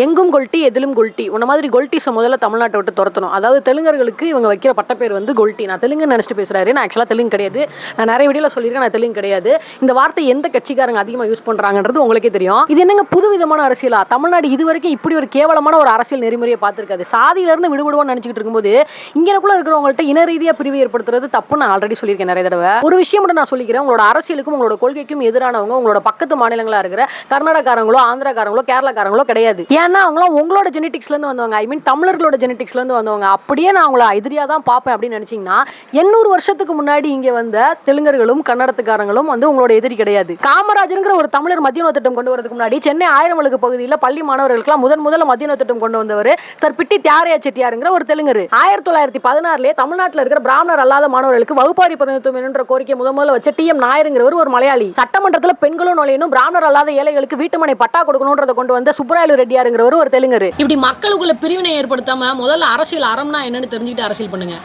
எங்கும் கொல்ட்டி எதிலும் கொல்ட்டி உன்ன மாதிரி கொல்ட்டிஸை முதல்ல தமிழ்நாட்டை விட்டு துரத்தணும். அதாவது தெலுங்கர்களுக்கு இவங்க வைக்கிற பட்டப்பேர் வந்து கொல்ட்டி. நான் தெலுங்குன்னு நினச்சிட்டு பேசுறாரு. நான் ஆக்சுவலாக தெலுங்கு கிடையாது. நான் நிறைய வீடியோவில் சொல்லியிருக்கேன், நான் தெலுங்கு கிடையாது. இந்த வார்த்தை எந்த கட்சிக்காரங்க அதிகமாக யூஸ் பண்ணுறாங்கன்றது உங்களுக்கே தெரியும். இது என்னங்க புது விதமான அரசியலா? தமிழ்நாடு இது வரைக்கும் இப்படி ஒரு கேவலமான ஒரு அரசியல் நெறிமுறையை பார்த்துருக்காது. சாதியிலிருந்து விடுபடுவோம்னு நினச்சிக்கிட்டு இருக்கும்போது இங்கனக்குள்ள இருக்கிறவங்கள்ட்ட இன ரீதியாக பிரிவு ஏற்படுத்துறது தப்பு. நான் ஆல்ரெடி சொல்லியிருக்கேன் நிறைய தடவை. ஒரு விஷயம் மட்டும் நான் சொல்லிக்கிறேன், உங்களோட அரசியலுக்கும் உங்களோட கொள்கைக்கும் எதிரானவங்க உங்களோட பக்கத்து மாநிலங்களா இருக்கிற கர்நாடகாரங்களோ ஆந்திராக்காரங்களோ கேரளாக்காரங்களோ கிடையாது. ஏன்னா அவங்களாம் உங்களோட ஜெனடிக்ஸ்ல இருந்து வந்தவங்க. ஐ மீன் தமிழர்களோட ஜெனடிக்ஸ்ல இருந்து வந்தவங்க. அப்படியே நான் அவங்கள எதிரியா தான் பார்ப்பேன் அப்படின்னு நினைச்சீங்கன்னா 800 வருஷத்துக்கு முன்னாடி இங்க வந்த தெலுங்கர்களும் கன்னடத்துக்காரங்களும் வந்து உங்களோட எதிரி கிடையாது. காமராஜருங்கிற ஒரு தமிழர் மத்திய உணவு திட்டம் கொண்டு வரதுக்கு முன்னாடி சென்னை 1000 விளக்கு பகுதியில் பள்ளி மாணவர்களுக்கு முதல்ல மத்திய உணவு திட்டம் கொண்டு வந்தவர் சர் பிட்டி தியாரையா செட்டியாருங்கிற ஒரு தெலுங்கர். 1916 தமிழ்நாட்டில் இருக்கிற பிராமணர் அல்லாத மாணவர்களுக்கு வகுப்பாரி பிரதிநிதித்துவம் என்ற கோரிக்கை முதல்ல வச்ச டி.எம். நாயருங்கிறவர் ஒரு மலையாளி. சட்டமன்றத்தில் பெண்களும் நுழையணும், பிராமணர் அல்லாத ஏழைகளுக்கு வீட்டுமனை பட்டா கொடுக்கணும்ன்றத கொண்டு வந்த சுப்பராயலு ரெட்டியாருங்கிறவர் ஒரு தெலுங்கர். இப்படி மக்களுக்குள்ள பிரிவினை ஏற்படுத்தாம முதல்ல அரசியல் அறம்னா என்னன்னு தெரிஞ்சுக்கிட்டு அரசியல் பண்ணுங்க.